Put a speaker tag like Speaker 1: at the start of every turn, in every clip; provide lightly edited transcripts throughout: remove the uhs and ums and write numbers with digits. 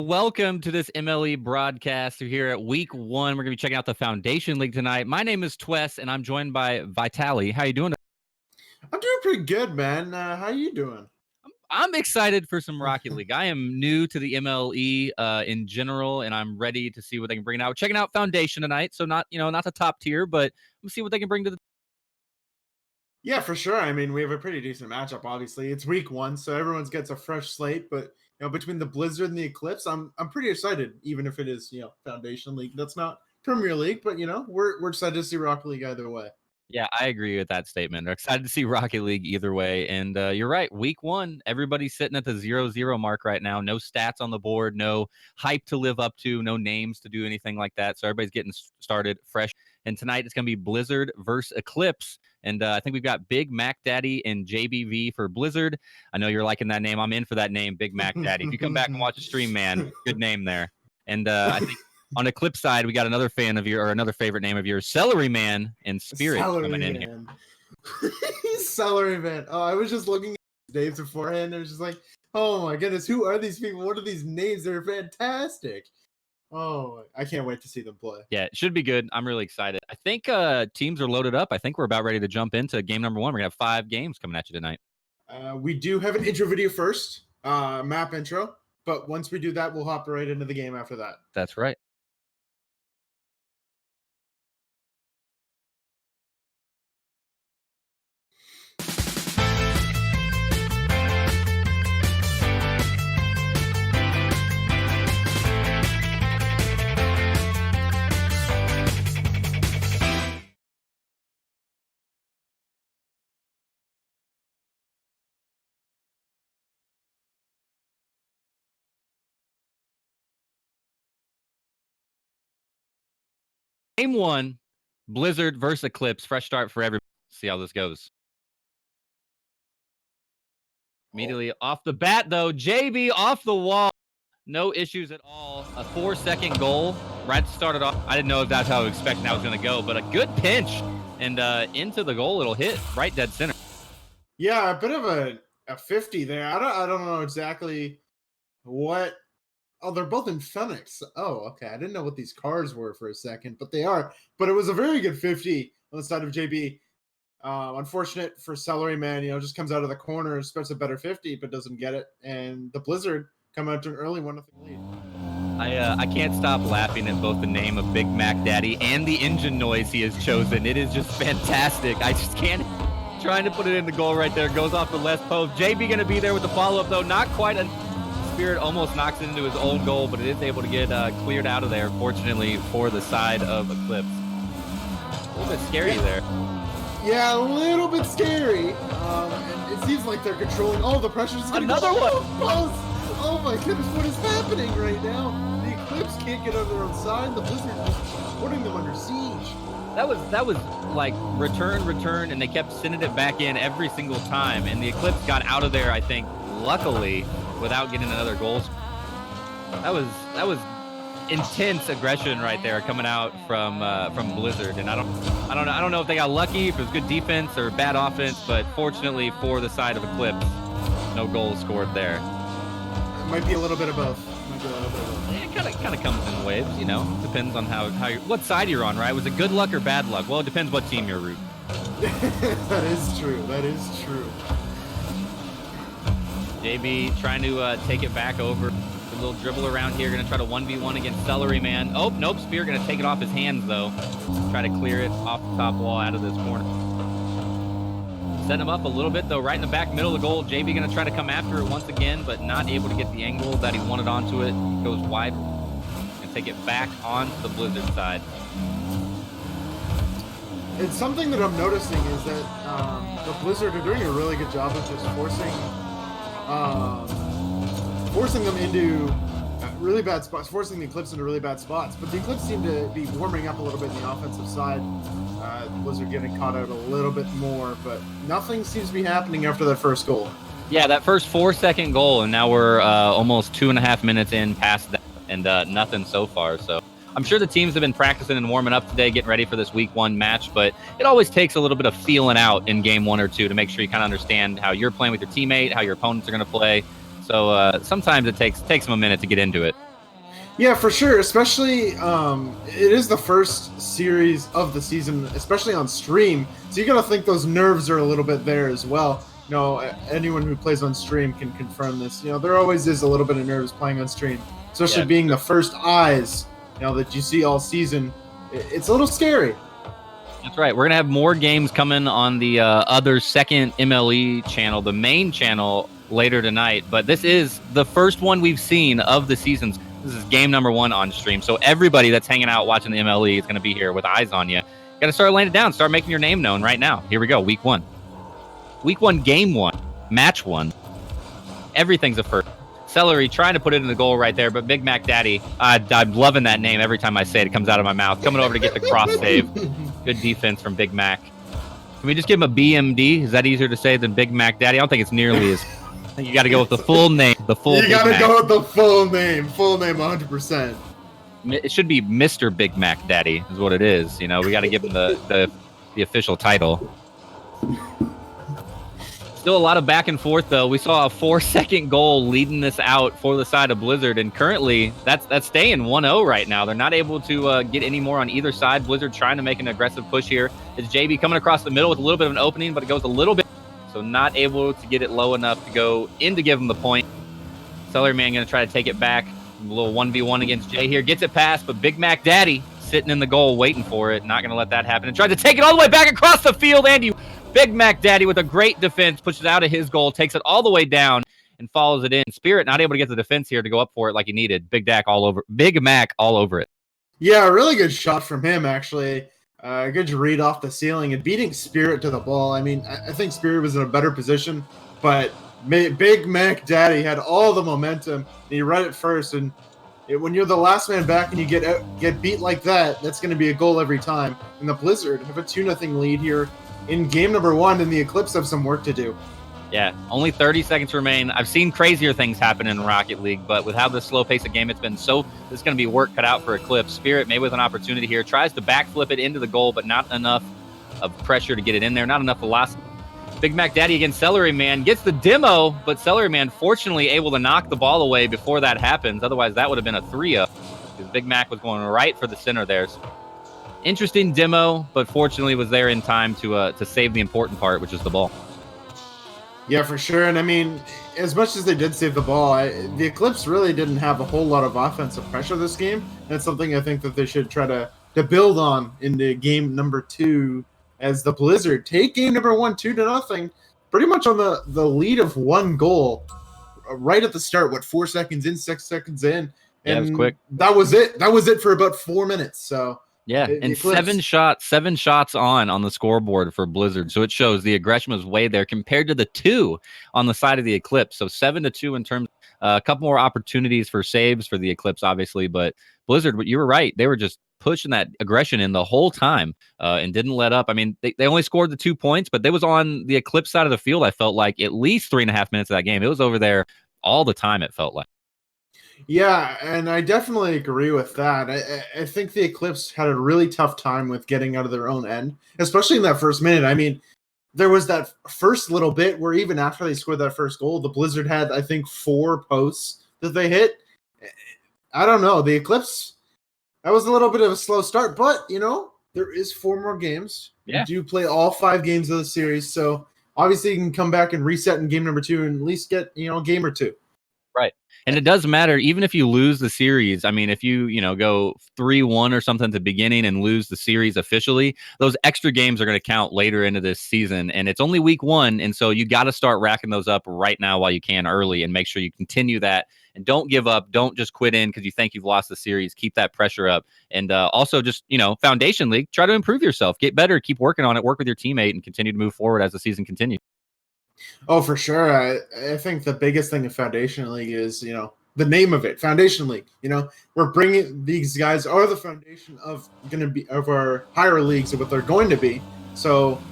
Speaker 1: Welcome to this MLE broadcast. We're here at week 1. We're going to be checking out the Foundation League tonight. My name is Twess, and I'm joined by Vitali. How you doing?
Speaker 2: I'm doing pretty good, man. How you doing?
Speaker 1: I'm excited for some Rocket League. I am new to the MLE in general, and I'm ready to see what they can bring out. We're checking out Foundation tonight, so not the top tier, but we'll see what they can bring to the.
Speaker 2: Yeah, for sure. I mean, we have a pretty decent matchup. Obviously, it's week 1, so everyone gets a fresh slate. But between the Blizzard and the Eclipse, I'm pretty excited. Even if it is Foundation League, that's not Premier League, but we're excited to see Rocket League either way.
Speaker 1: Yeah, I agree with that statement. They're excited to see Rocket League either way. And you're right. Week 1, everybody's sitting at the 0-0 mark right now. No stats on the board, no hype to live up to, no names to do anything like that. So everybody's getting started fresh. And tonight it's going to be Blizzard versus Eclipse. And I think we've got Big Mac Daddy and JBV for Blizzard. I know you're liking that name. I'm in for that name, Big Mac Daddy. If you come back and watch the stream, man, good name there. And I think on Eclipse side, we got another fan of your, or another favorite name of yours, Celery Man and Spirit coming in here.
Speaker 2: Celery Man. Oh, I was just looking at his names beforehand. I was just like, oh my goodness, who are these people? What are these names? They're fantastic. Oh, I can't wait to see them play.
Speaker 1: Yeah, it should be good. I'm really excited. I think teams are loaded up. I think we're about ready to jump into game number 1. We're going to have 5 games coming at you tonight.
Speaker 2: We do have an intro video first, map intro. But once we do that, we'll hop right into the game after that.
Speaker 1: That's right. Game 1, Blizzard versus Eclipse. Fresh start for everybody. See how this goes. Immediately off the bat, though, JB off the wall. No issues at all. A 4-second goal right to start it off. I didn't know if that's how I was expecting that was going to go, but a good pinch. And into the goal, it'll hit right dead center.
Speaker 2: Yeah, a bit of a 50 there. I don't know exactly what. Oh, they're both in Phoenix. Oh, okay. I didn't know what these cars were for a second, but they are. But it was a very good 50 on the side of JB. Unfortunate for Celery Man, just comes out of the corner, expects a better 50, but doesn't get it. And the Blizzard come out to an early 1-0 lead.
Speaker 1: I can't stop laughing at both the name of Big Mac Daddy and the engine noise he has chosen. It is just fantastic. I just can't. Trying to put it in the goal right there. Goes off the left post. JB going to be there with the follow-up, though. Not quite a... Spirit almost knocks it into his own goal, but it is able to get cleared out of there, fortunately, for the side of Eclipse. A little bit scary there.
Speaker 2: Yeah, a little bit scary. And it seems like they're controlling. Oh, the pressure's getting
Speaker 1: another one.
Speaker 2: Close. Oh my goodness, what is happening right now? The Eclipse can't get on their own side. The Blizzard is putting them under siege.
Speaker 1: That was like return, and they kept sending it back in every single time. And the Eclipse got out of there, I think, luckily, without getting another goal. That was intense aggression right there coming out from Blizzard, and I don't know if they got lucky, if it was good defense or bad offense, but fortunately for the side of Eclipse, no goals scored there.
Speaker 2: It might be a little bit of both.
Speaker 1: It kind of comes in waves, Depends on what side you're on, right? Was it good luck or bad luck? Well, it depends what team you're rooting.
Speaker 2: That is true.
Speaker 1: JB trying to take it back over. A little dribble around here. Going to try to 1v1 against Celery Man. Oh, nope. Spear going to take it off his hands, though. Try to clear it off the top wall out of this corner. Set him up a little bit, though, right in the back middle of the goal. JB going to try to come after it once again, but not able to get the angle that he wanted onto it. Goes wide and take it back onto the Blizzard side.
Speaker 2: And something that I'm noticing is that the Blizzard are doing a really good job of just forcing them into really bad spots, forcing the Eclipse into really bad spots. But the Eclipse seem to be warming up a little bit in the offensive side. Blizzard getting caught out a little bit more, but nothing seems to be happening after that first goal.
Speaker 1: Yeah, that first 4-second goal, and now we're almost 2.5 minutes in past that, and nothing so far. So I'm sure the teams have been practicing and warming up today, getting ready for this week 1 match, but it always takes a little bit of feeling out in game 1 or 2 to make sure you kind of understand how you're playing with your teammate, how your opponents are going to play. So sometimes it takes them a minute to get into it.
Speaker 2: Yeah, for sure. Especially, it is the first series of the season, especially on stream. So you got to think those nerves are a little bit there as well. Anyone who plays on stream can confirm this. There always is a little bit of nerves playing on stream, especially
Speaker 1: Yeah.
Speaker 2: being the first eyes, that you see all season. It's a little scary.
Speaker 1: That's right. We're going to have more games coming on the other second MLE channel, the main channel, later tonight. But this is the first one we've seen of the seasons. This is game number 1 on stream. So everybody that's hanging out watching the MLE is going to be here with eyes on you. Got to start laying it down. Start making your name known right now. Here we go. Week 1. Week 1, game 1. Match 1. Everything's a first. Celery trying to put it in the goal right there, but Big Mac Daddy, I'm loving that name every time I say it. It comes out of my mouth. Coming over to get the cross save. Good defense from Big Mac. Can we just give him a BMD? Is that easier to say than Big Mac Daddy? I don't think it's nearly as... I think you got to go with the full name. The full.
Speaker 2: You got to go with the full name. Full name 100%.
Speaker 1: It should be Mr. Big Mac Daddy is what it is. We got to give him the official title. Still a lot of back and forth, though. We saw a 4-second goal leading this out for the side of Blizzard, and currently that's staying 1-0 right now. They're not able to get any more on either side. Blizzard trying to make an aggressive push here. It's JB coming across the middle with a little bit of an opening, but it goes a little bit, so not able to get it low enough to go in to give him the point. Celery Man going to try to take it back. A little 1v1 against Jay here. Gets it past, but Big Mac Daddy sitting in the goal waiting for it. Not going to let that happen. And tried to take it all the way back across the field, and Big Mac Daddy with a great defense pushes out of his goal, takes it all the way down, and follows it in. Spirit not able to get the defense here to go up for it like he needed. Big Mac all over it.
Speaker 2: Yeah, a really good shot from him, actually. Good read off the ceiling and beating Spirit to the ball. I mean, I think Spirit was in a better position, but Big Mac Daddy had all the momentum, and he read it first. And when you're the last man back and you get beat like that, that's going to be a goal every time. And the Blizzard have a 2-0 lead here in game number 1, and the Eclipse have some work to do.
Speaker 1: Yeah, only 30 seconds remain. I've seen crazier things happen in Rocket League, but with how the slow pace of game it's been, this is going to be work cut out for Eclipse. Spirit, maybe with an opportunity here, tries to backflip it into the goal, but not enough of pressure to get it in there, not enough velocity. Big Mac Daddy against Celery Man gets the demo, but Celery Man fortunately able to knock the ball away before that happens. Otherwise, that would have been a 3-0 because Big Mac was going right for the center there. So, interesting demo, but fortunately was there in time to save the important part, which is the ball.
Speaker 2: Yeah, for sure. And I mean, as much as they did save the ball, the Eclipse really didn't have a whole lot of offensive pressure this game. That's something I think that they should try to build on into game number 2, as the Blizzard take game number 1 2-0, pretty much on the lead of 1 goal right at the start. 4 seconds in, 6 seconds in, and
Speaker 1: yeah, it was quick.
Speaker 2: That was it for about 4 minutes. So
Speaker 1: yeah, and seven shots on the scoreboard for Blizzard. So it shows the aggression was way there compared to the 2 on the side of the Eclipse. So 7-2 in terms, a couple more opportunities for saves for the Eclipse, obviously. But Blizzard, you were right. They were just pushing that aggression in the whole time and didn't let up. I mean, they only scored the 2 points, but they was on the Eclipse side of the field, I felt like, at least 3.5 minutes of that game. It was over there all the time, it felt like.
Speaker 2: Yeah, and I definitely agree with that. I think the Eclipse had a really tough time with getting out of their own end, especially in that first minute. I mean, there was that first little bit where even after they scored that first goal, the Blizzard had, I think, 4 posts that they hit. I don't know. The Eclipse, that was a little bit of a slow start, but, there is 4 more games.
Speaker 1: Yeah.
Speaker 2: You do play all 5 games of the series, so obviously you can come back and reset in game number 2 and at least get, a game or 2.
Speaker 1: Right. And it does matter, even if you lose the series. I mean, if you go 3-1 or something at the beginning and lose the series officially, those extra games are going to count later into this season. And it's only week 1. And so you got to start racking those up right now while you can early and make sure you continue that. And don't give up. Don't just quit in because you think you've lost the series. Keep that pressure up. And also just, Foundation League, try to improve yourself. Get better. Keep working on it. Work with your teammate and continue to move forward as the season continues.
Speaker 2: Oh, for sure. I think the biggest thing in Foundation League is, the name of it, Foundation League. We're bringing these guys are the foundation of our higher leagues of what they're going to be. So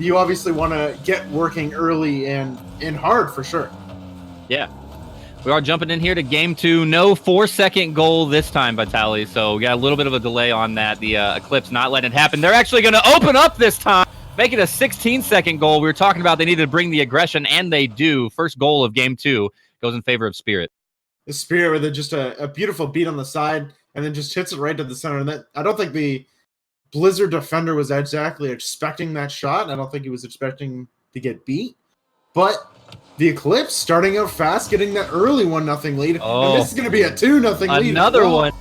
Speaker 2: you obviously want to get working early and hard for sure.
Speaker 1: Yeah. We are jumping in here to game 2. No 4-second goal this time, Vitali. So we got a little bit of a delay on that. The Eclipse not letting it happen. They're actually going to open up this time. Make it a 16-second goal. We were talking about they needed to bring the aggression, and they do. First goal of game 2 goes in favor of Spirit.
Speaker 2: the Spirit with just a beautiful beat on the side, and then just hits it right to the center. And that, I don't think the Blizzard defender was exactly expecting that shot. I don't think he was expecting to get beat. But the Eclipse starting out fast, getting that early 1-0 lead. And this is going to be a 2-0 lead.
Speaker 1: Another one.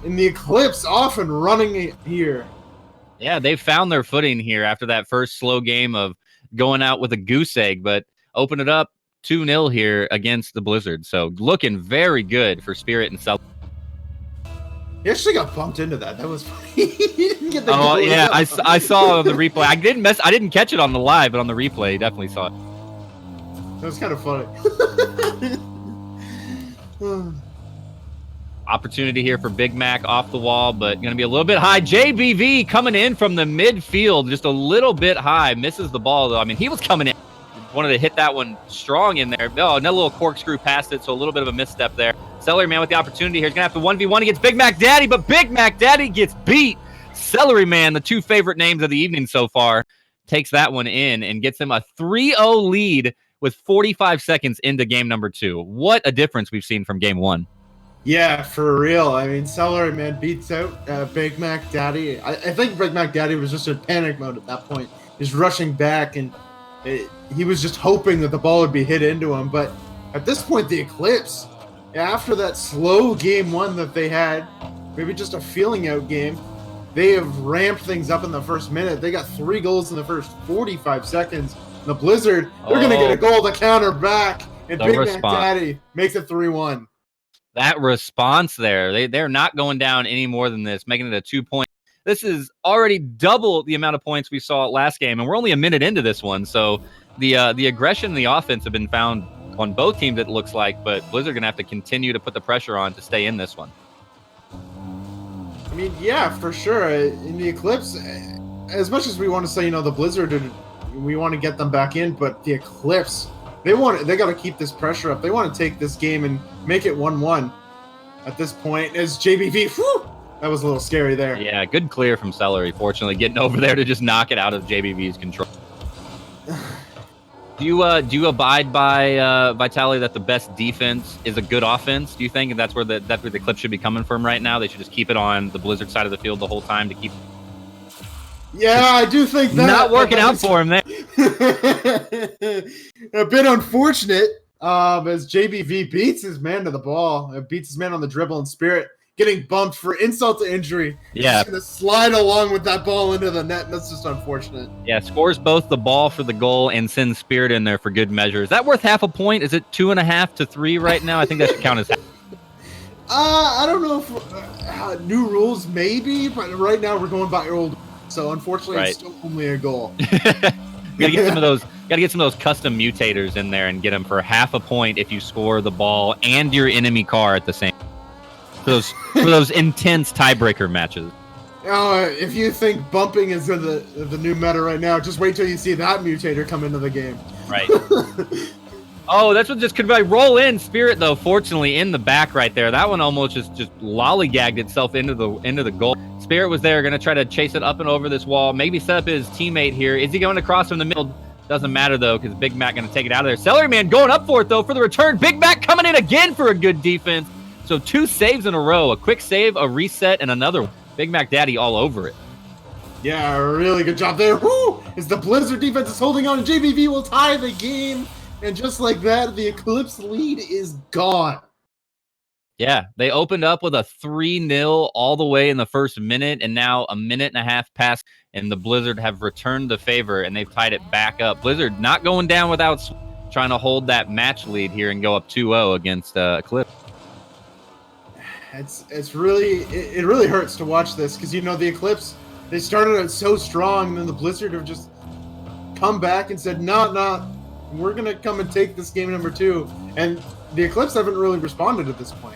Speaker 2: And the Eclipse off and running here.
Speaker 1: Yeah, they found their footing here after that first slow game of going out with a goose egg, but open it up 2-0 here against the Blizzard. So looking very good for Spirit and South.
Speaker 2: He actually got bumped into that. That was funny. He didn't get the
Speaker 1: Oh yeah, I saw the replay. I didn't catch it on the live, but on the replay, definitely saw it.
Speaker 2: That was kind of funny.
Speaker 1: Opportunity here for Big Mac off the wall, but going to be a little bit high. JBV coming in from the midfield, just a little bit high. Misses the ball, though. I mean, he was coming in. Wanted to hit that one strong in there. Oh, another little corkscrew past it, so a little bit of a misstep there. Celery Man with the opportunity here. He's going to have to 1v1 against Big Mac Daddy, but Big Mac Daddy gets beat. Celery Man, the two favorite names of the evening so far, takes that one in and gets him a 3-0 lead with 45 seconds into game number 2. What a difference we've seen from game 1.
Speaker 2: Yeah, for real. I mean, Celery Man beats out Big Mac Daddy. I think Big Mac Daddy was just in panic mode at that point. He's rushing back, and he was just hoping that the ball would be hit into him. But at this point, the Eclipse, after that slow game 1 that they had, maybe just a feeling out game, they have ramped things up in the first minute. They got 3 goals in the first 45 seconds. The Blizzard, they're going to get a goal to counter back, and Big Mac Daddy makes it 3-1.
Speaker 1: That response there, they're not going down any more than this, making it a 2-point. This is already double the amount of points we saw last game, and we're only a minute into this one. So the aggression and the offense have been found on both teams, it looks like, but Blizzard going to have to continue to put the pressure on to stay in this one.
Speaker 2: I mean, yeah, for sure. In the Eclipse, as much as we want to say, the Blizzard, we want to get them back in, but the Eclipse, they got to keep this pressure up. They want to take this game and make it 1-1 at this point. As JBV, that was a little scary there.
Speaker 1: Yeah, good clear from Celery, fortunately, getting over there to just knock it out of JBV's control. Do you abide by Vitaly that the best defense is a good offense? Do you think that's where the clip should be coming from right now? They should just keep it on the Blizzard side of the field the whole time to keep.
Speaker 2: Yeah, I do think that.
Speaker 1: Not working out for him there.
Speaker 2: A bit unfortunate as JBV beats his man to the ball, beats his man on the dribble, and Spirit getting bumped for insult to injury.
Speaker 1: Yeah.
Speaker 2: He's going to slide along with that ball into the net, and that's just unfortunate.
Speaker 1: Yeah, scores both the ball for the goal and sends Spirit in there for good measure. Is that worth half a point? Is it 2.5 to 3 right now? I think that should count as half.
Speaker 2: I don't know if new rules maybe, but right now we're going by old. So unfortunately, It's still only a goal.
Speaker 1: Gotta get some of those custom mutators in there and get them for half a point if you score the ball and your enemy car at the same. For those intense tiebreaker matches.
Speaker 2: If you think bumping is the new meta right now, just wait till you see that mutator come into the game.
Speaker 1: Right. Oh, that's what just could be. Roll in Spirit though. Fortunately, in the back right there, that one almost just lollygagged itself into the goal. Spirit was there, going to try to chase it up and over this wall. Maybe set up his teammate here. Is he going across from the middle? Doesn't matter though, because Big Mac going to take it out of there. Celery Man going up for it though for the return. Big Mac coming in again for a good defense. So 2 saves in a row, a quick save, a reset, and another one. Big Mac Daddy all over it.
Speaker 2: Yeah, really good job there. Woo! As the Blizzard defense is holding on, and JBV will tie the game. And just like that, the Eclipse lead is gone.
Speaker 1: Yeah, they opened up with a 3-0 all the way in the first minute, and now a minute and a half past, and the Blizzard have returned the favor, and they've tied it back up. Blizzard not going down without trying to hold that match lead here and go up 2-0 against Eclipse.
Speaker 2: It really hurts to watch this because the Eclipse, they started out so strong, and then the Blizzard have just come back and said, no, we're gonna come and take this game number 2, and the Eclipse haven't really responded at this point.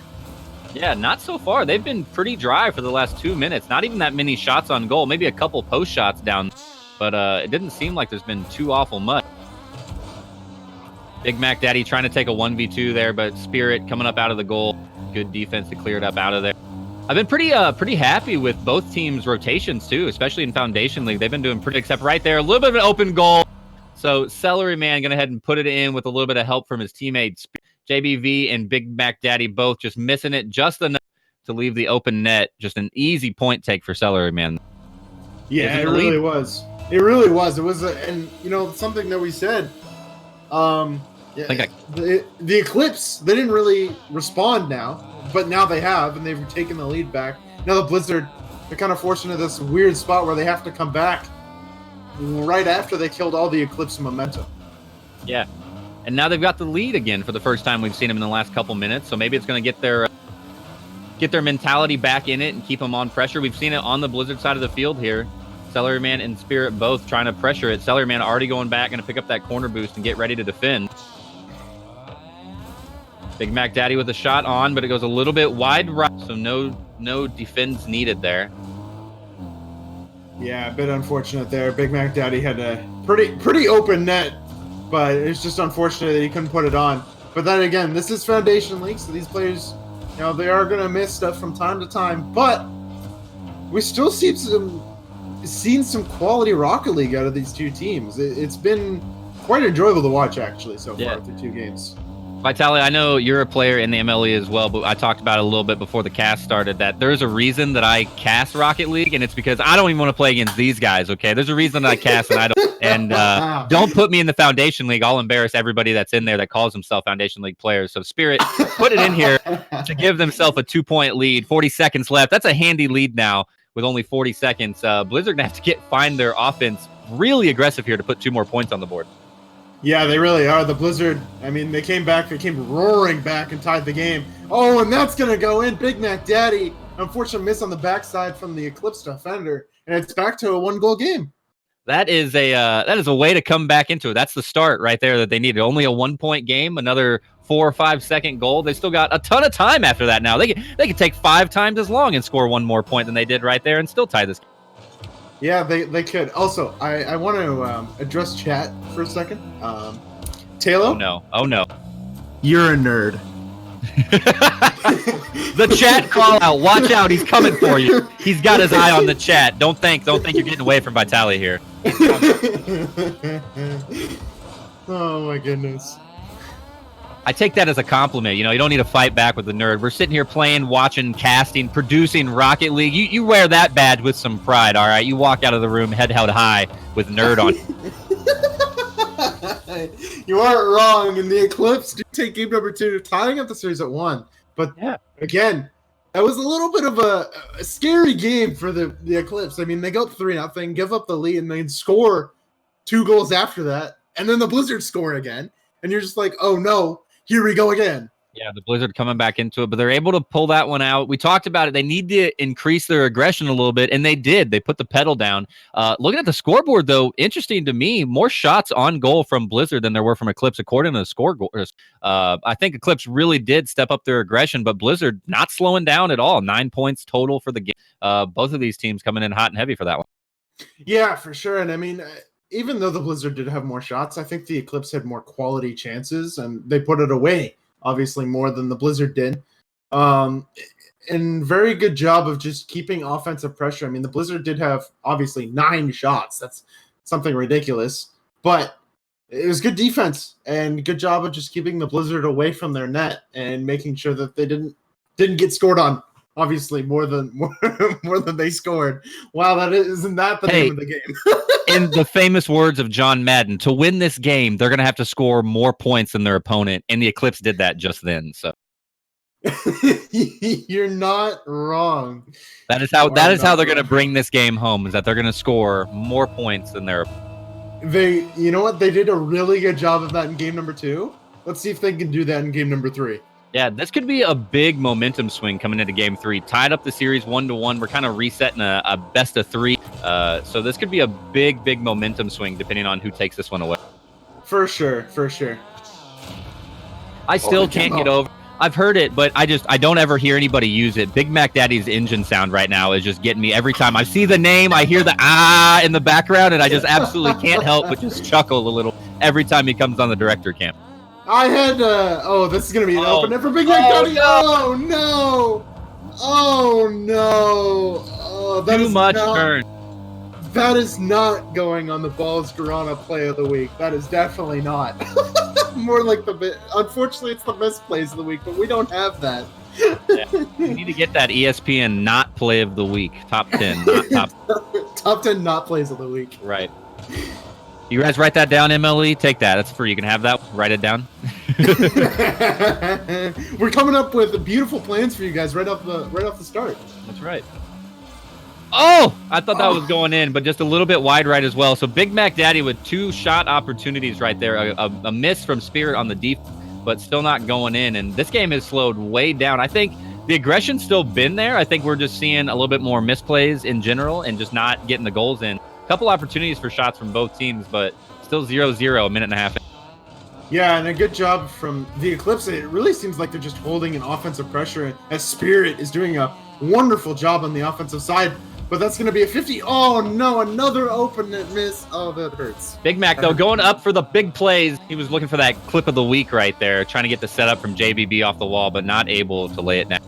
Speaker 1: Yeah, not so far. They've been pretty dry for the last 2 minutes. Not even that many shots on goal. Maybe a couple post shots down, but it didn't seem like there's been too awful much. Big Mac Daddy trying to take a 1v2 there, but Spirit coming up out of the goal. Good defense to clear it up out of there. I've been pretty happy with both teams' rotations too, especially in Foundation League. They've been doing pretty, except right there, a little bit of an open goal. So Celery Man going ahead and put it in with a little bit of help from his teammates. JBV and Big Mac Daddy both just missing it just enough to leave the open net. Just an easy point take for Celery Man.
Speaker 2: Yeah, it really was. It really was. It was, and you know, something that we said. Yeah, the Eclipse, they didn't really respond now, but now they have, and they've taken the lead back. Now the Blizzard, they're kind of forced into this weird spot where they have to come back right after they killed all the Eclipse momentum.
Speaker 1: Yeah, and now they've got the lead again for the first time we've seen them in the last couple minutes. So maybe it's going to get their mentality back in it and keep them on pressure. We've seen it on the Blizzard side of the field here. Celery Man and Spirit both trying to pressure it. Celery Man already going back, going to pick up that corner boost and get ready to defend. Big Mac Daddy with a shot on, but it goes a little bit wide right, so no defense needed there.
Speaker 2: Yeah, a bit unfortunate there. Big Mac Daddy had a pretty open net, but it's just unfortunate that he couldn't put it on. But then again, this is Foundation League, so these players, you know, they are going to miss stuff from time to time, but we still seen some quality Rocket League out of these two teams. It's been quite enjoyable to watch, actually, so far through 2 games.
Speaker 1: Vitaly, I know you're a player in the MLE as well, but I talked about it a little bit before the cast started that there's a reason that I cast Rocket League, and it's because I don't even want to play against these guys, okay? There's a reason that I cast and I don't. And don't put me in the Foundation League. I'll embarrass everybody that's in there that calls himself Foundation League players. So Spirit put it in here to give themselves a 2-point lead. 40 seconds left. That's a handy lead now with only 40 seconds. Blizzard going to have to find their offense really aggressive here to put 2 more points on the board.
Speaker 2: Yeah, they really are. The Blizzard, I mean, they came roaring back and tied the game. Oh, and that's going to go in. Big Mac Daddy, unfortunate miss on the backside from the Eclipse defender, and it's back to a 1-goal game.
Speaker 1: That is a way to come back into it. That's the start right there that they needed. Only a 1-point game, another 4 or 5 second goal. They still got a ton of time after that now. They could take 5 times as long and score 1 more point than they did right there and still tie this game.
Speaker 2: Yeah, they could. Also, I want to address chat for a second. Talo?
Speaker 1: Oh no.
Speaker 2: You're a nerd.
Speaker 1: The chat call out. Watch out, he's coming for you. He's got his eye on the chat. Don't think you're getting away from Vitaly here.
Speaker 2: Oh my goodness.
Speaker 1: I take that as a compliment. You know, you don't need to fight back with the nerd. We're sitting here playing, watching, casting, producing Rocket League. You wear that badge with some pride, all right? You walk out of the room head held high with nerd on.
Speaker 2: You aren't wrong. And the Eclipse do take game number 2, tying up the series at 1. But again, that was a little bit of a scary game for the Eclipse. I mean, they go up 3-0, give up the lead, and then score 2 goals after that. And then the Blizzard score again. And you're just like, oh no. Here we go again. Yeah,
Speaker 1: the Blizzard coming back into it, but they're able to pull that one out. We talked about it. They need to increase their aggression a little bit, and they did. They put the pedal down. Looking at the scoreboard, though, interesting to me, more shots on goal from Blizzard than there were from Eclipse, according to the scoreboard. I think Eclipse really did step up their aggression, but Blizzard not slowing down at all. 9 points total for the game. Both of these teams coming in hot and heavy for that one.
Speaker 2: Yeah, for sure. And I mean, even though the Blizzard did have more shots, I think the Eclipse had more quality chances, and they put it away, obviously, more than the Blizzard did. And very good job of just keeping offensive pressure. I mean, the Blizzard did have, obviously, 9 shots. That's something ridiculous. But it was good defense, and good job of just keeping the Blizzard away from their net and making sure that they didn't get scored on. Obviously, more than they scored. Wow, isn't that the name of the game?
Speaker 1: In the famous words of John Madden, to win this game, they're going to have to score more points than their opponent, and the Eclipse did that just then. So
Speaker 2: you're not wrong.
Speaker 1: That is how they're going to bring this game home. Is that they're going to score more points than their.
Speaker 2: You know what? They did a really good job of that in game number 2. Let's see if they can do that in game number 3.
Speaker 1: Yeah, this could be a big momentum swing coming into game 3. Tied up the series 1-1. We're kind of resetting a best of 3. So this could be a big momentum swing depending on who takes this one away.
Speaker 2: For sure.
Speaker 1: I still can't get over. I've heard it, but I don't ever hear anybody use it. Big Mac Daddy's engine sound right now is just getting me every time I see the name. I hear the in the background, and I just absolutely can't help but just chuckle a little every time he comes on the director cam.
Speaker 2: I had this is gonna be an opener for Big Mac Daddy. Oh no! That
Speaker 1: Too much turn.
Speaker 2: That is not going on the Balls Garana play of the week. That is definitely not. More like unfortunately, it's the best plays of the week, but we don't have that.
Speaker 1: Yeah. We need to get that ESPN not play of the week. Top 10, not top.
Speaker 2: Top 10 not plays of the week.
Speaker 1: Right. You guys write that down, MLE? Take that. That's free. You can have that. Write it down.
Speaker 2: We're coming up with beautiful plans for you guys right off the start.
Speaker 1: That's right. Oh, I thought that was going in, but just a little bit wide right as well. So Big Mac Daddy with 2 shot opportunities right there. A miss from Spirit on the deep, but still not going in. And this game has slowed way down. I think the aggression's still been there. I think we're just seeing a little bit more misplays in general and just not getting the goals in. A couple opportunities for shots from both teams, but still 0-0, a minute and a half in.
Speaker 2: Yeah, and a good job from the Eclipse. It really seems like they're just holding an offensive pressure as Spirit is doing a wonderful job on the offensive side. But that's going to be a 50. Oh, no, another open miss. Oh, that hurts.
Speaker 1: Big Mac, though, going up for the big plays. He was looking for that clip of the week right there, trying to get the setup from JBB off the wall, but not able to lay it down.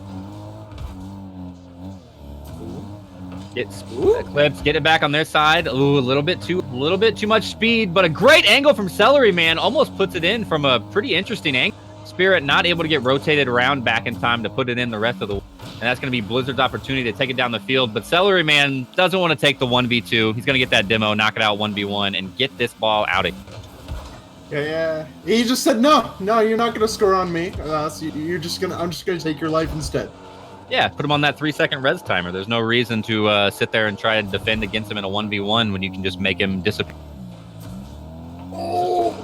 Speaker 1: Eclipse, get it back on their side. Ooh, a little bit too much speed, but a great angle from Celery Man. Almost puts it in from a pretty interesting angle. Spirit not able to get rotated around back in time to put it in the rest of the way. And that's going to be Blizzard's opportunity to take it down the field. But Celery Man doesn't want to take the 1v2. He's going to get that demo, knock it out 1v1, and get this ball out of here.
Speaker 2: Yeah. He just said, no, you're not going to score on me. So I'm just going to take your life instead.
Speaker 1: Yeah, put him on that 3-second res timer. There's no reason to sit there and try to defend against him in a 1v1 when you can just make him disappear.
Speaker 2: Oh.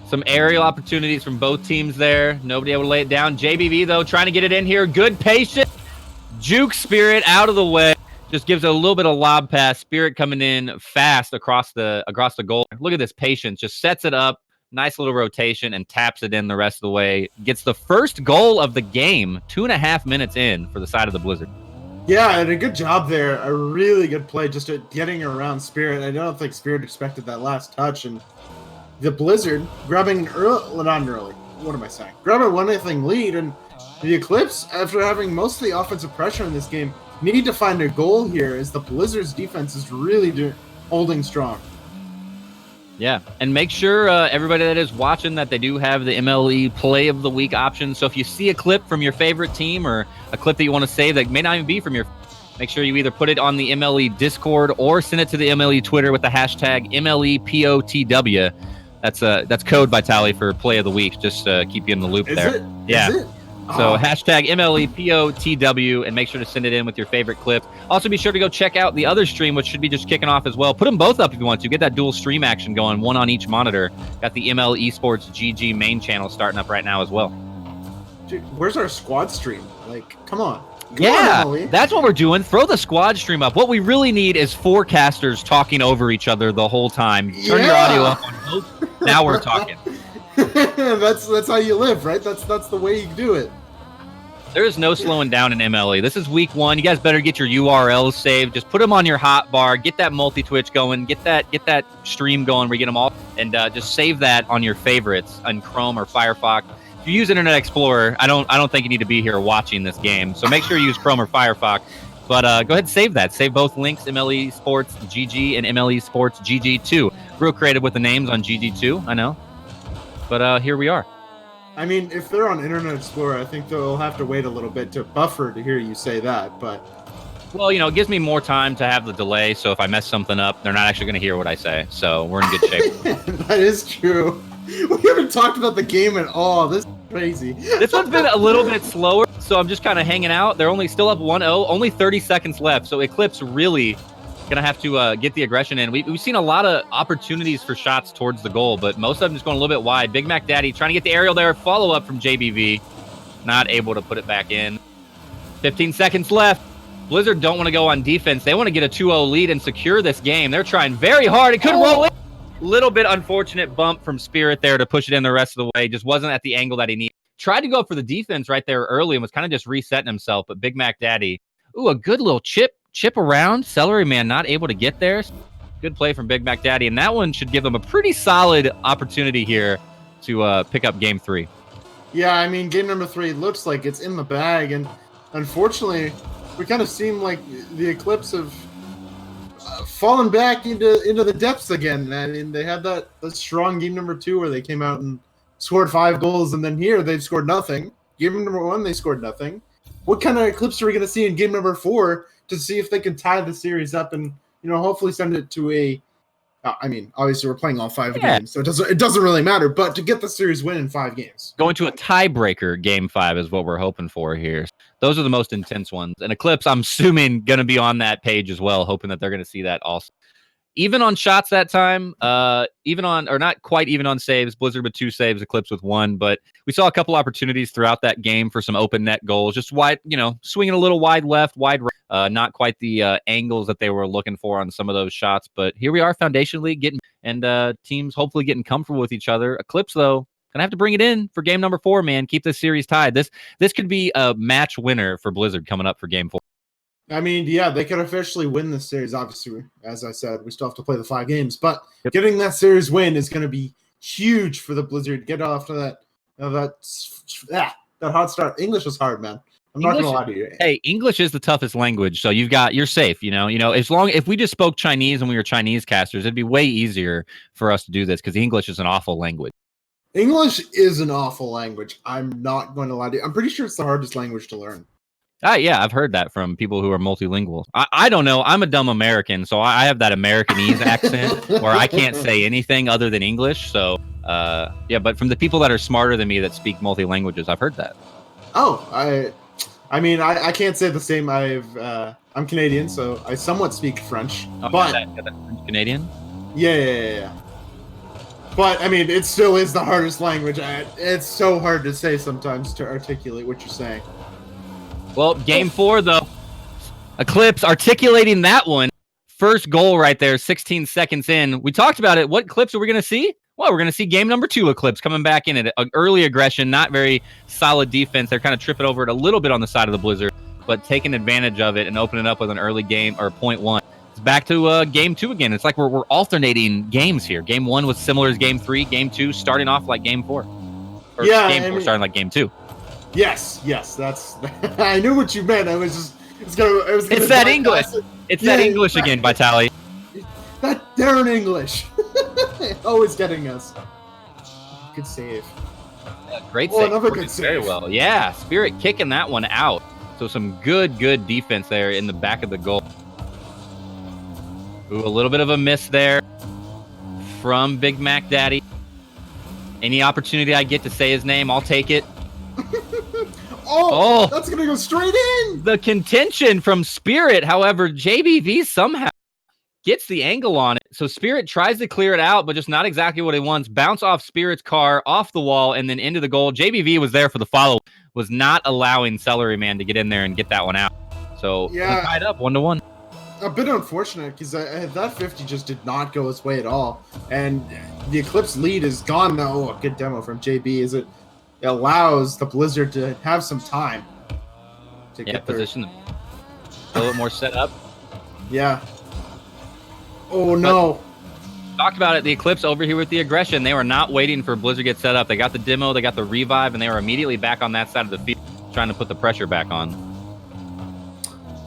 Speaker 1: Some aerial opportunities from both teams there. Nobody able to lay it down. JBV, though, trying to get it in here. Good patience. Juke Spirit out of the way. Just gives it a little bit of lob pass. Spirit coming in fast across the goal. Look at this patience. Just sets it up. Nice little rotation and taps it in the rest of the way. Gets the first goal of the game 2.5 minutes in for the side of the Blizzard.
Speaker 2: Yeah, and a good job there. A really good play just at getting around Spirit. I don't think Spirit expected that last touch. And the Blizzard grabbing grabbing a 1-0 lead. And the Eclipse, after having most of the offensive pressure in this game, need to find a goal here as the Blizzard's defense is really holding strong.
Speaker 1: Yeah, and make sure everybody that is watching that they do have the MLE Play of the Week option. So if you see a clip from your favorite team or a clip that you want to save that may not even be from your, make sure you either put it on the MLE Discord or send it to the MLE Twitter with the hashtag MLEPOTW. That's code by Tally for Play of the Week. Just keep you in the loop there. Yeah.
Speaker 2: Is it?
Speaker 1: So hashtag MLEPOTW and make sure to send it in with your favorite clip. Also be sure to go check out the other stream, which should be just kicking off as well. Put them both up if you want to. Get that dual stream action going, one on each monitor. Got the ML Esports GG main channel starting up right now as well.
Speaker 2: Dude, where's our squad stream? Like, come on.
Speaker 1: That's what we're doing. Throw the squad stream up. What we really need is forecasters talking over each other the whole time. Turn your audio up on both. Now we're talking.
Speaker 2: That's how you live, right? That's the way you do it.
Speaker 1: There is no slowing down in MLE. This is week 1. You guys better get your URLs saved. Just put them on your hotbar. Get that multi-twitch going. Get that stream going where you get them all. And just save that on your favorites on Chrome or Firefox. If you use Internet Explorer, I don't think you need to be here watching this game. So make sure you use Chrome or Firefox. But go ahead and save that. Save both links, MLE Sports GG and MLE Sports GG2. Real creative with the names on GG2, I know. But here we are.
Speaker 2: I mean, if they're on Internet Explorer, I think they'll have to wait a little bit to buffer to hear you say that. But
Speaker 1: well, it gives me more time to have the delay. So if I mess something up, they're not actually going to hear what I say. So we're in good shape.
Speaker 2: That is true. We haven't talked about the game at all. This is crazy.
Speaker 1: This one's been a little bit slower, so I'm just kind of hanging out. They're only still up 1-0, only 30 seconds left. So Eclipse really going to have to get the aggression in. We've seen a lot of opportunities for shots towards the goal, but most of them just going a little bit wide. Big Mac Daddy trying to get the aerial there. Follow-up from JBV. Not able to put it back in. 15 seconds left. Blizzard don't want to go on defense. They want to get a 2-0 lead and secure this game. They're trying very hard. It could roll in. Little bit unfortunate bump from Spirit there to push it in the rest of the way. Just wasn't at the angle that he needed. Tried to go for the defense right there early and was kind of just resetting himself, but Big Mac Daddy, ooh, a good little chip around. Celery Man not able to get there. Good play from Big Mac Daddy, and that one should give them a pretty solid opportunity here to pick up game 3.
Speaker 2: Yeah, I mean, game number 3 looks like it's in the bag, and unfortunately, we kind of seem like the Eclipse have fallen back into the depths again. I mean, they had that strong game number 2 where they came out and scored 5 goals, and then here they've scored nothing. Game number 1, they scored nothing. What kind of Eclipse are we going to see in game number 4 to see if they can tie the series up and, hopefully send it to a obviously we're playing all 5 games, so it doesn't really matter, but to get the series win in 5 games.
Speaker 1: Going to a tiebreaker game 5 is what we're hoping for here. Those are the most intense ones. And Eclipse, I'm assuming, going to be on that page as well, hoping that they're going to see that also. Even on shots that time, not quite even on saves, Blizzard with 2 saves, Eclipse with 1, but we saw a couple opportunities throughout that game for some open net goals, just wide, swinging a little wide left, wide right, not quite the angles that they were looking for on some of those shots, but here we are, Foundation League, getting, and teams hopefully getting comfortable with each other. Eclipse, though, gonna have to bring it in for game number 4, man. Keep this series tied. This could be a match winner for Blizzard coming up for game 4.
Speaker 2: I mean, yeah, they could officially win this series. Obviously, as I said, we still have to play the 5 games, but getting that series win is going to be huge for the Blizzard. Get off to that hot start. English is hard, man. I'm not going to lie to you.
Speaker 1: Hey, English is the toughest language, so you're safe. If we just spoke Chinese and we were Chinese casters, it'd be way easier for us to do this because English is an awful language.
Speaker 2: English is an awful language. I'm not going to lie to you. I'm pretty sure it's the hardest language to learn.
Speaker 1: Yeah, I've heard that from people who are multilingual. I don't know. I'm a dumb American, so I have that Americanese accent where I can't say anything other than English. So, but from the people that are smarter than me that speak multi-languages, I've heard that.
Speaker 2: Oh, I mean, I can't say the same. I'm Canadian, so I somewhat speak French.
Speaker 1: Oh,
Speaker 2: but
Speaker 1: that French Canadian?
Speaker 2: Yeah. But, I mean, it still is the hardest language. It's so hard to say sometimes to articulate what you're saying.
Speaker 1: Well, game 4, though. Eclipse articulating that one. First goal right there, 16 seconds in. We talked about it. What Eclipse are we going to see? Well, we're going to see game number 2 Eclipse coming back in it. Early aggression, not very solid defense. They're kind of tripping over it a little bit on the side of the Blizzard, but taking advantage of it and opening up with an early game or point 1. It's back to game 2 again. It's like we're alternating games here. Game 1 was similar as game 3. Game 2 starting off like game 4. Or game 4 starting like game 2.
Speaker 2: Yes, that's. I knew what you meant. I was just. It's
Speaker 1: that English. It's that English again, Vitali.
Speaker 2: That darn English. Always getting us. Good save.
Speaker 1: Yeah, great save.
Speaker 2: Another good save.
Speaker 1: Very well. Yeah, Spirit kicking that one out. So some good defense there in the back of the goal. Ooh, a little bit of a miss there from Big Mac Daddy. Any opportunity I get to say his name, I'll take it.
Speaker 2: Oh, that's going to go straight in.
Speaker 1: The contention from Spirit, however, JBV somehow gets the angle on it. So Spirit tries to clear it out, but just not exactly what he wants. Bounce off Spirit's car, off the wall, and then into the goal. JBV was there for the follow, was not allowing Celery Man to get in there and get that one out. So tied up 1-1.
Speaker 2: A bit unfortunate because that 50 just did not go his way at all. And the Eclipse lead is gone now. Oh, a good demo from JB. It allows the Blizzard to have some time to get
Speaker 1: position them. A little bit more set up.
Speaker 2: Yeah. Oh, no.
Speaker 1: Talked about it. The Eclipse over here with the aggression. They were not waiting for Blizzard to get set up. They got the demo, they got the revive, and they were immediately back on that side of the field trying to put the pressure back on.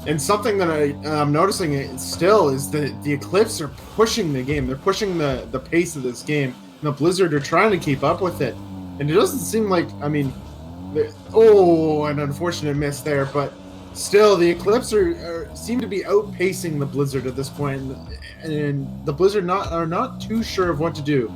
Speaker 2: And something that I'm noticing still is that the Eclipse are pushing the game. They're pushing the pace of this game. And the Blizzard are trying to keep up with it. And it doesn't seem like, an unfortunate miss there, but still the Eclipse seem to be outpacing the Blizzard at this point, and the Blizzard are not too sure of what to do.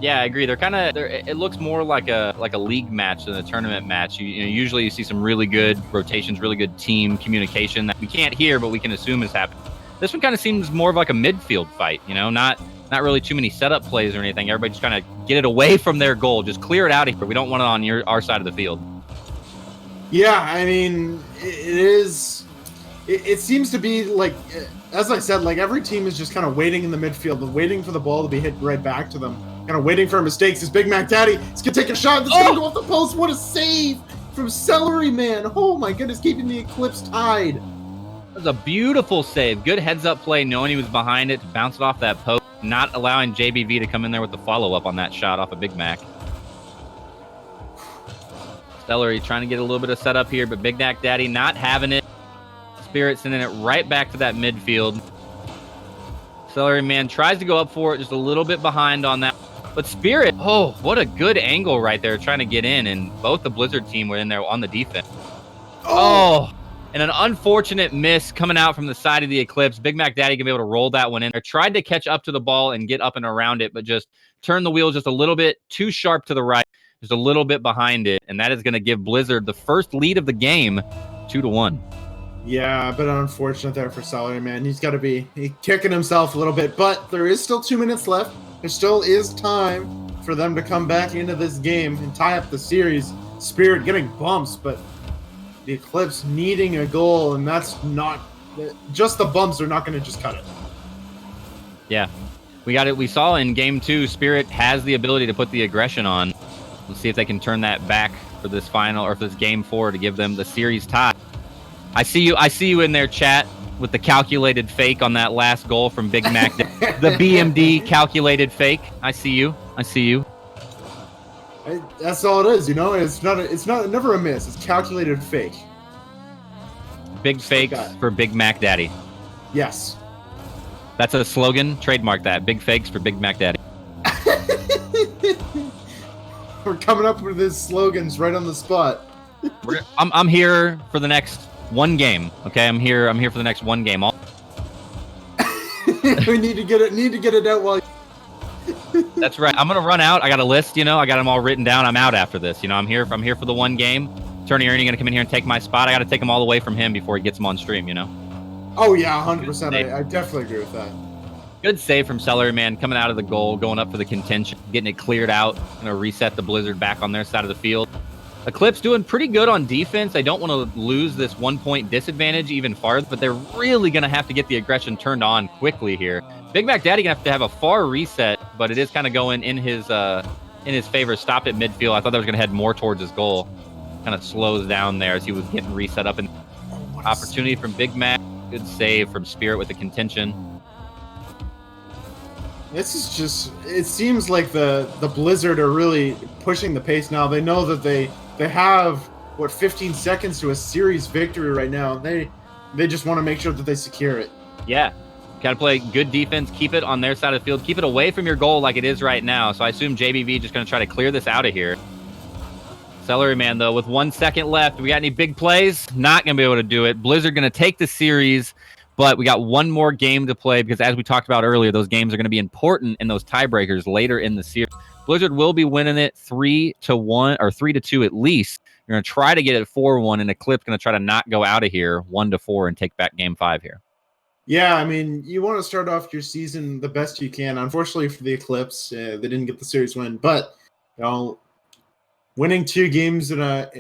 Speaker 1: Yeah, I agree. It looks more like a league match than a tournament match. Usually you see some really good rotations, really good team communication that we can't hear, but we can assume is happening. This one kind of seems more of like a midfield fight, not really too many setup plays or anything. Everybody just kind of get it away from their goal. Just clear it out of here. We don't want it on our side of the field.
Speaker 2: Yeah, it seems to be like, as I said, like every team is just kind of waiting in the midfield, waiting for the ball to be hit right back to them. Kind of waiting for mistakes. Is Big Mac Daddy is going to take a shot. It's going to go off the post. What a save from Celery Man. Oh my goodness, keeping the Eclipse tied.
Speaker 1: That was a beautiful save. Good heads-up play, knowing he was behind it to bounce it off that post, not allowing JBV to come in there with the follow-up on that shot off of Big Mac. Celery trying to get a little bit of setup here, but Big Mac Daddy not having it. Spirit sending it right back to that midfield. Celery Man tries to go up for it, just a little bit behind on that. But Spirit, oh, what a good angle right there trying to get in. And both the Blizzard team were in there on the defense. Oh, and an unfortunate miss coming out from the side of the Eclipse. Big Mac Daddy can be able to roll that one in there. Tried to catch up to the ball and get up and around it, but just turned the wheel just a little bit too sharp to the right, just a little bit behind it. And that is going to give Blizzard the first lead of the game, 2-1.
Speaker 2: Yeah, but unfortunate there for Celery, man. He's got to be kicking himself a little bit, but there is still 2 minutes left. There still is time for them to come back into this game and tie up the series. Spirit getting bumps, but the Eclipse needing a goal, and that's not just the bumps are not going to just cut it.
Speaker 1: Yeah, we got it. We saw in game 2, Spirit has the ability to put the aggression on. Let's see if they can turn that back for this final or for this game 4 to give them the series tie. I see you in there, chat, with the calculated fake on that last goal from Big Mac. The BMD calculated fake. I see you.
Speaker 2: That's all it is, you know. It's never a miss. It's calculated fake.
Speaker 1: Big fakes for Big Mac Daddy.
Speaker 2: Yes.
Speaker 1: That's a slogan. Trademark that. Big fakes for Big Mac Daddy.
Speaker 2: We're coming up with these slogans right on the spot.
Speaker 1: I'm here for the next one game. Okay, I'm here for the next one game.
Speaker 2: We need to get it out while.
Speaker 1: That's right. I'm gonna run out. I got a list. You know, I got them all written down. I'm out after this. You know, I'm here for the one game. Attorney Ernie gonna come in here and take my spot. I got to take him all the way from him before he gets him on stream. You know.
Speaker 2: Oh yeah, 100%. I definitely agree with that.
Speaker 1: Good save from Celery, man, coming out of the goal, going up for the contention, getting it cleared out, gonna reset the Blizzard back on their side of the field. Eclipse doing pretty good on defense. They don't want to lose this 1-point disadvantage even farther, but they're really going to have to get the aggression turned on quickly here. Big Mac Daddy going to have a far reset, but it is kind of going in his favor. Stopped at midfield. I thought that was going to head more towards his goal. Kind of slows down there as he was getting reset up. And opportunity from Big Mac. Good save from Spirit with the contention.
Speaker 2: This is just, it seems like the Blizzard are really pushing the pace now. They know that they have, 15 seconds to a series victory right now. They just want to make sure that they secure it.
Speaker 1: Yeah. Got to play good defense, keep it on their side of the field, keep it away from your goal like it is right now. So I assume JBV just going to try to clear this out of here. Celery Man, though, with 1 second left. We got any big plays? Not going to be able to do it. Blizzard going to take the series, but we got one more game to play because, as we talked about earlier, those games are going to be important in those tiebreakers later in the series. Blizzard will be winning it 3-1 or 3-2 at least. You're going to try to get it 4-1, and Eclipse going to try to not go out of here 1-4 and take back game 5 here.
Speaker 2: Yeah, I mean, you want to start off your season the best you can. Unfortunately for the Eclipse, they didn't get the series win, but you know, winning 2 games in a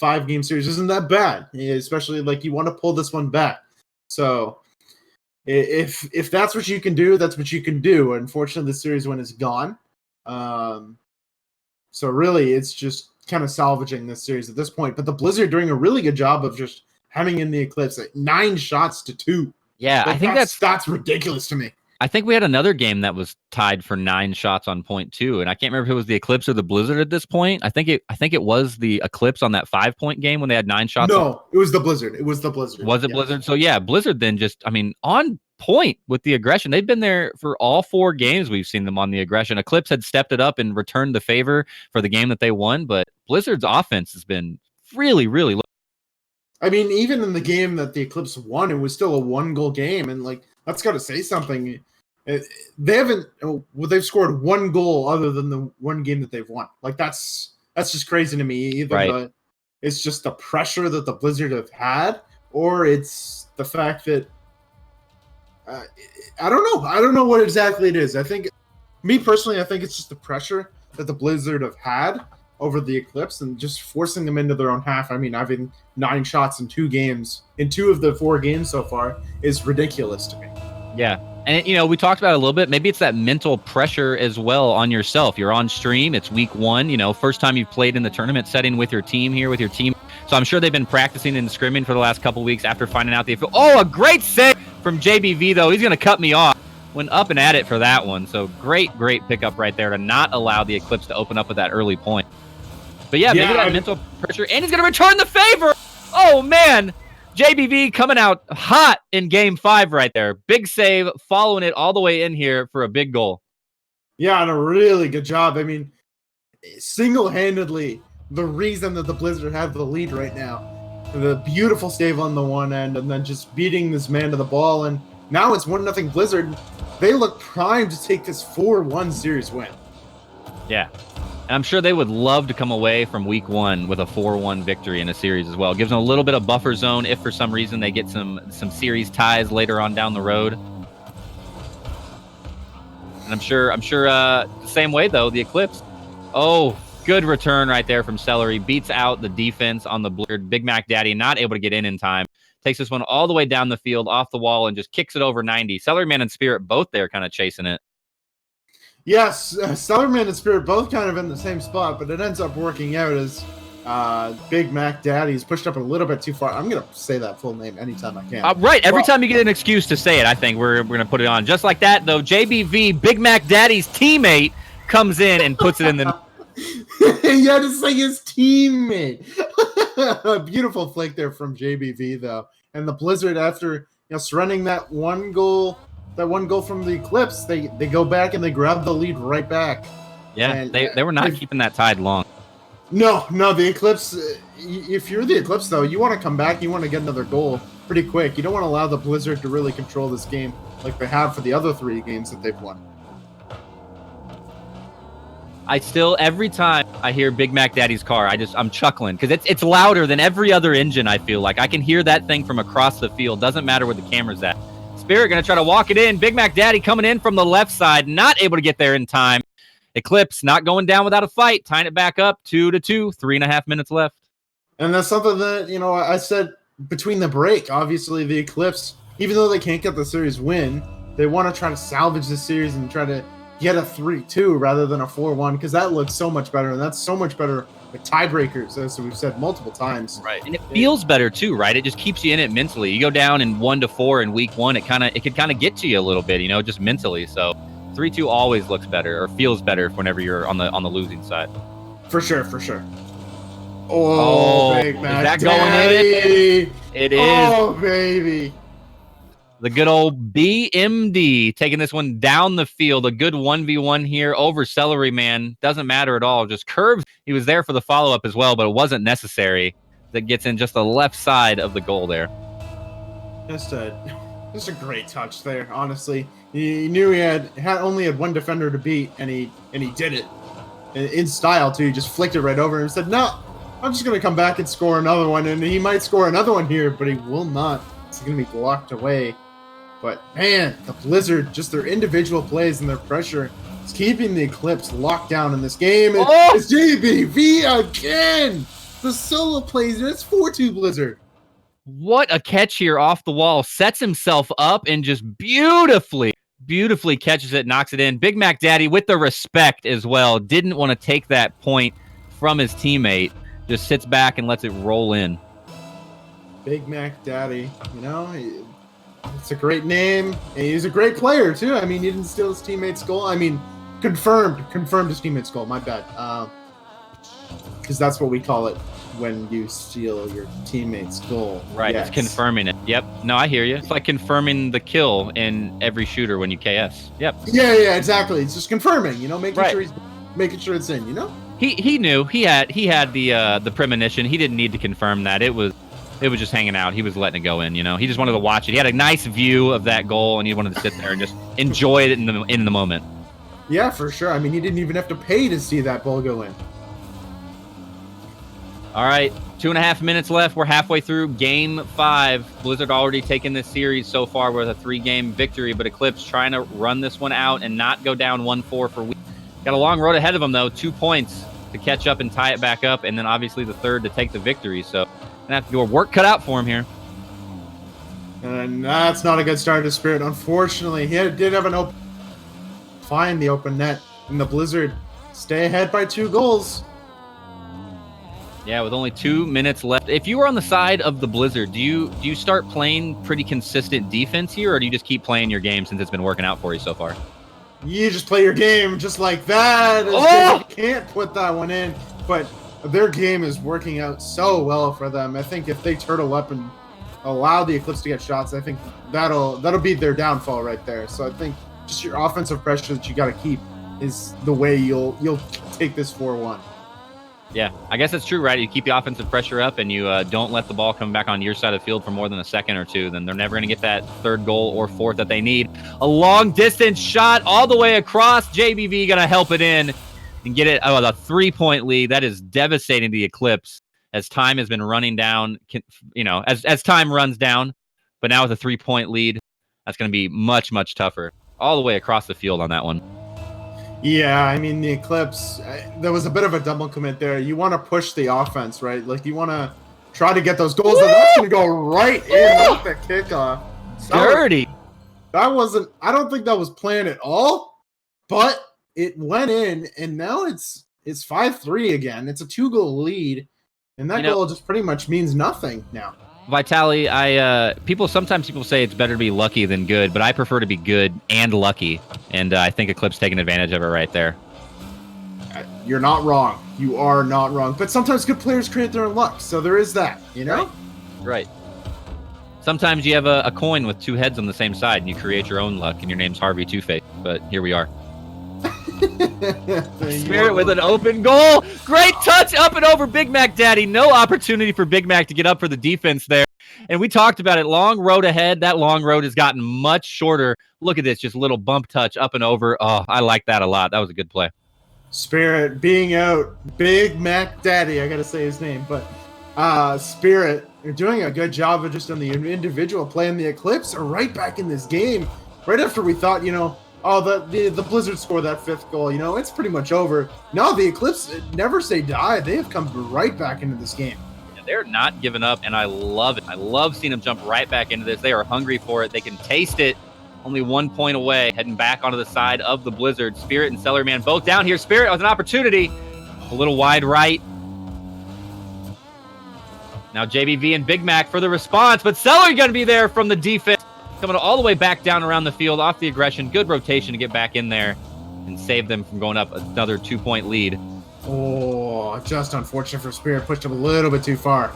Speaker 2: 5-game series isn't that bad. Especially like you want to pull this one back. So if that's what you can do, that's what you can do. Unfortunately, the series win is gone. So really, it's just kind of salvaging this series at this point. But the Blizzard doing a really good job of just hemming in the Eclipse, like 9 shots to 2.
Speaker 1: Yeah,
Speaker 2: like
Speaker 1: I think
Speaker 2: that's ridiculous to me.
Speaker 1: I think we had another game that was tied for 9 shots on point 2, and I can't remember if it was the Eclipse or the Blizzard at this point. I think it was the Eclipse on that 5-point game when they had 9 shots.
Speaker 2: No, it was the Blizzard. Was it
Speaker 1: yeah. Blizzard? So yeah, Blizzard then just, I mean, on point with the aggression. They've been there for all 4 games. We've seen them on the aggression. Eclipse had stepped it up and returned the favor for the game that they won, but Blizzard's offense has been really, really low.
Speaker 2: I mean, even in the game that the Eclipse won, it was still a 1-goal game, and like that's got to say something. They've scored 1 goal other than the 1 game that they've won. Like that's just crazy to me. Either
Speaker 1: right.
Speaker 2: It's just the pressure that the Blizzard have had, or it's the fact that I don't know. I don't know what exactly it is. I think, me personally, I think it's just the pressure that the Blizzard have had over the Eclipse and just forcing them into their own half. I mean, having 9 shots in 2 games, in 2 of the 4 games so far, is ridiculous to me.
Speaker 1: Yeah. And, you know, we talked about it a little bit. Maybe it's that mental pressure as well on yourself. You're on stream. It's week 1, you know, first time you've played in the tournament setting with your team here, with your team. So I'm sure they've been practicing and scrimming for the last couple weeks after finding out a great save from JBV, though. He's going to cut me off. Went up and at it for that one. So great pickup right there to not allow the Eclipse to open up with that early point. But yeah, maybe that mental pressure. And he's going to return the favor. Oh, man. JBV coming out hot in game 5 right there. Big save, following it all the way in here for a big goal.
Speaker 2: Yeah, and a really good job. I mean, single-handedly, the reason that the Blizzard have the lead right now. The beautiful save on the one end, and then just beating this man to the ball, and now it's 1-0 Blizzard. They look primed to take this 4-1 series win.
Speaker 1: Yeah. And I'm sure they would love to come away from week 1 with a 4-1 victory in a series as well. It gives them a little bit of buffer zone if for some reason they get some series ties later on down the road. And I'm sure the same way though, the Eclipse. Oh, good return right there from Celery. Beats out the defense on the Blizzard. Big Mac Daddy not able to get in time. Takes this one all the way down the field, off the wall, and just kicks it over 90. Celery Man and Spirit both there kind of chasing it.
Speaker 2: Yes, Stellarman and Spirit both kind of in the same spot, but it ends up working out as Big Mac Daddy's pushed up a little bit too far. I'm going to say that full name anytime I can.
Speaker 1: Right. Every time you get an excuse to say it, I think we're going to put it on. Just like that, though, JBV, Big Mac Daddy's teammate, comes in and puts it in the...
Speaker 2: You had to say his teammate. A beautiful flick there from JBV, though. And the Blizzard, after surrendering that one goal from the Eclipse, they go back and they grab the lead right back.
Speaker 1: Yeah,
Speaker 2: and,
Speaker 1: they were not keeping that tied long.
Speaker 2: No, the Eclipse, if you're the Eclipse, though, you want to come back, you want to get another goal pretty quick. You don't want to allow the Blizzard to really control this game like they have for the other 3 games that they've won.
Speaker 1: Every time I hear Big Mac Daddy's car, I'm chuckling because it's louder than every other engine, I feel like. I can hear that thing from across the field. Doesn't matter where the camera's at. Spirit going to try to walk it in. Big Mac Daddy coming in from the left side, not able to get there in time. Eclipse not going down without a fight, tying it back up 2-2, 3.5 minutes left.
Speaker 2: And that's something that, I said between the break. Obviously, the Eclipse, even though they can't get the series win, they want to try to salvage the series and try to get a 3-2 rather than a 4-1, because that looks so much better, and that's so much better with tiebreakers, as we've said multiple times.
Speaker 1: Right, and it feels better too, right? It just keeps you in it mentally. You go down in 1-4 in week 1, it could kind of get to you a little bit, just mentally. So 3-2 always looks better or feels better whenever you're on the losing side.
Speaker 2: For sure. Oh, Big Mac
Speaker 1: is that going in? It is.
Speaker 2: Oh, baby.
Speaker 1: The good old BMD taking this one down the field. A good 1v1 here over Celery Man. Doesn't matter at all. Just curves. He was there for the follow-up as well, but it wasn't necessary. That gets in just the left side of the goal there.
Speaker 2: Just a great touch there, honestly. He knew he only had one defender to beat, and he did it. In style, too. He just flicked it right over and said, no, I'm just going to come back and score another one. And he might score another one here, but he will not. It's going to be blocked away. But, man, the Blizzard, just their individual plays and their pressure is keeping the Eclipse locked down in this game. And it's JBV again! The solo plays, it's 4-2 Blizzard.
Speaker 1: What a catch here off the wall. Sets himself up and just beautifully catches it, knocks it in. Big Mac Daddy with the respect as well. Didn't want to take that point from his teammate. Just sits back and lets it roll in.
Speaker 2: Big Mac Daddy, it's a great name. And he's a great player, too. I mean, he didn't steal his teammate's goal. I mean, confirmed his teammate's goal. My bad. Because that's what we call it when you steal your teammate's goal.
Speaker 1: Right, yes. It's confirming it. Yep. No, I hear you. It's like confirming the kill in every shooter when you KS. Yep.
Speaker 2: Yeah, exactly. It's just confirming, making sure it's in,
Speaker 1: He knew. He had the premonition. He didn't need to confirm that. It was just hanging out. He was letting it go in, He just wanted to watch it. He had a nice view of that goal, and he wanted to sit there and just enjoy it in the moment.
Speaker 2: Yeah, for sure. I mean, he didn't even have to pay to see that ball go in.
Speaker 1: All right, 2.5 minutes left. We're halfway through Game 5. Blizzard already taken this series so far with a 3-game victory, but Eclipse trying to run this one out and not go down 1-4 for weeks. Got a long road ahead of him, though. 2 points to catch up and tie it back up, and then obviously the third to take the victory. So gonna have to do work cut out for him here.
Speaker 2: And that's not a good start to Spirit. Unfortunately, he did have find the open net, and the Blizzard stay ahead by 2 goals.
Speaker 1: Yeah, with only 2 minutes left. If you were on the side of the Blizzard, do you start playing pretty consistent defense here, or do you just keep playing your game since it's been working out for you so far?
Speaker 2: You just play your game just like that. You can't put that one in, but their game is working out so well for them. I think if they turtle up and allow the Eclipse to get shots, I think that'll be their downfall right there. So I think just your offensive pressure that you got to keep is the way you'll take this 4-1.
Speaker 1: Yeah, I guess that's true, right? You keep the offensive pressure up and you don't let the ball come back on your side of the field for more than a second or two, then they're never going to get that third goal or fourth that they need. A long-distance shot all the way across. JBV going to help it in and get it. Oh, the 3-point lead. That is devastating to the Eclipse as time has been running down, as time runs down. But now with a 3-point lead, that's going to be much, much tougher all the way across the field on that one.
Speaker 2: Yeah, I mean, the Eclipse, there was a bit of a double commit there. You want to push the offense, right? Like, you want to try to get those goals, and that's going to go right in off the kickoff.
Speaker 1: Dirty.
Speaker 2: That wasn't, I don't think that was planned at all, but it went in, and now it's 5-3 again. It's a 2-goal lead, and that goal just pretty much means nothing now.
Speaker 1: Vitaly, sometimes people say it's better to be lucky than good, but I prefer to be good and lucky, and I think Eclipse taking advantage of it right there.
Speaker 2: You're not wrong. You are not wrong. But sometimes good players create their own luck, so there is that, you know?
Speaker 1: Right. Sometimes you have a coin with two heads on the same side, and you create your own luck, and your name's Harvey Two-Face, but here we are. Spirit with an open goal. Great touch up and over Big Mac Daddy. No opportunity for Big Mac to get up for the defense there. And we talked about it. Long road ahead. That long road has gotten much shorter. Look at this. Just a little bump touch up and over. Oh, I like that a lot. That was a good play.
Speaker 2: Spirit being out. Big Mac Daddy. I got to say his name. But Spirit, you're doing a good job of just on the individual play, and the Eclipse are right back in this game. Right after we thought, the Blizzard score that 5th goal, it's pretty much over. No, the Eclipse never say die. They have come right back into this game.
Speaker 1: Yeah, they're not giving up, and I love it. I love seeing them jump right back into this. They are hungry for it. They can taste it. Only 1 point away, heading back onto the side of the Blizzard. Spirit and Cellarman both down here. Spirit has an opportunity. A little wide right. Now JBV and Big Mac for the response, but Cellar going to be there from the defense. Coming all the way back down around the field off the aggression. Good rotation to get back in there and save them from going up another 2-point lead.
Speaker 2: Oh, just unfortunate for Spirit. Pushed him a little bit too far.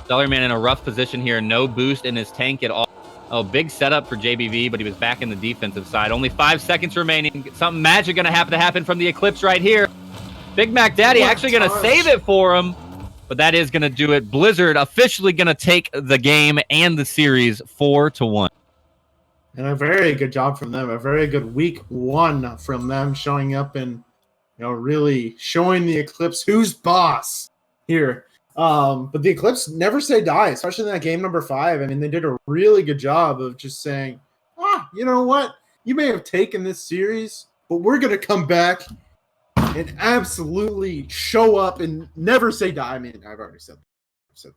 Speaker 1: Cellarman in a rough position here. No boost in his tank at all. Oh, big setup for JBV, but he was back in the defensive side. Only 5 seconds remaining. Something magic going to have to happen from the Eclipse right here. Big Mac Daddy actually going to save it for him. But that is going to do it. Blizzard officially going to take the game and the series 4-1.
Speaker 2: And a very good job from them. A very good week 1 from them, showing up and really showing the Eclipse who's boss here. But the Eclipse never say die, especially in that game number 5. I mean, they did a really good job of just saying, you know what? You may have taken this series, but we're going to come back and absolutely show up and never say die. I mean, I've already said that.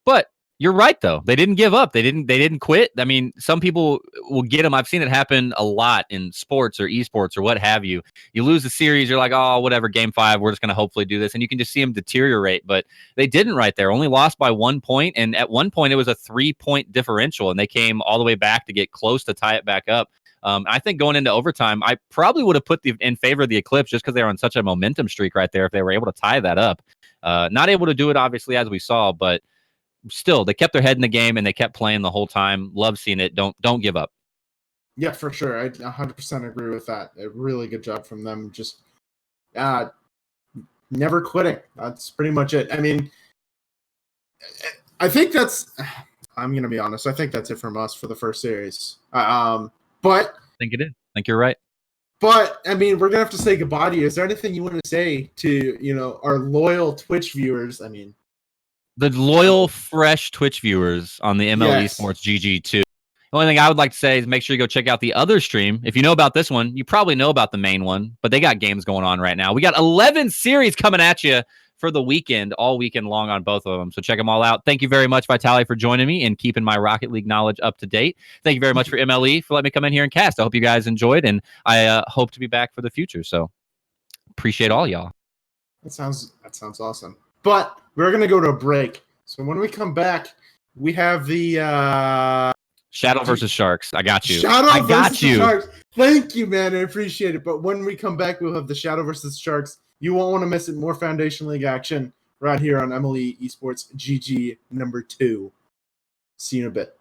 Speaker 1: But you're right, though. They didn't give up. They didn't quit. I mean, some people will get them. I've seen it happen a lot in sports or esports or what have you. You lose the series, you're like, oh, whatever, game 5, we're just going to hopefully do this. And you can just see them deteriorate. But they didn't right there. Only lost by 1 point. And at one point, it was a 3-point differential. And they came all the way back to get close to tie it back up. I think going into overtime, I probably would have put in favor of the Eclipse just because they were on such a momentum streak right there if they were able to tie that up. Not able to do it, obviously, as we saw, but still, they kept their head in the game and they kept playing the whole time. Love seeing it. Don't give up.
Speaker 2: Yeah, for sure. I 100% agree with that. A really good job from them. Just never quitting. That's pretty much it. I mean, I think I'm going to be honest. I think that's it from us for the first series. But
Speaker 1: I think it is. I think you're right.
Speaker 2: But I mean, we're gonna have to say goodbye to you. Is there anything you want to say to our loyal Twitch viewers? I mean,
Speaker 1: the loyal, fresh Twitch viewers on the MLE Esports GG2. The only thing I would like to say is make sure you go check out the other stream. If you know about this one, you probably know about the main one, but they got games going on right now. We got 11 series coming at you for the weekend, all weekend long on both of them. So check them all out. Thank you very much, Vitaly, for joining me and keeping my Rocket League knowledge up to date. Thank you very much for MLE for letting me come in here and cast. I hope you guys enjoyed, and I hope to be back for the future. So appreciate all y'all.
Speaker 2: That sounds awesome. But we're going to go to a break. So when we come back, we have the
Speaker 1: Shadow versus Sharks. I got you.
Speaker 2: I got you. Sharks. Thank you, man. I appreciate it. But when we come back, we'll have the Shadow versus Sharks. You won't want to miss it. More Foundation League action right here on MLE Esports GG number 2. See you in a bit.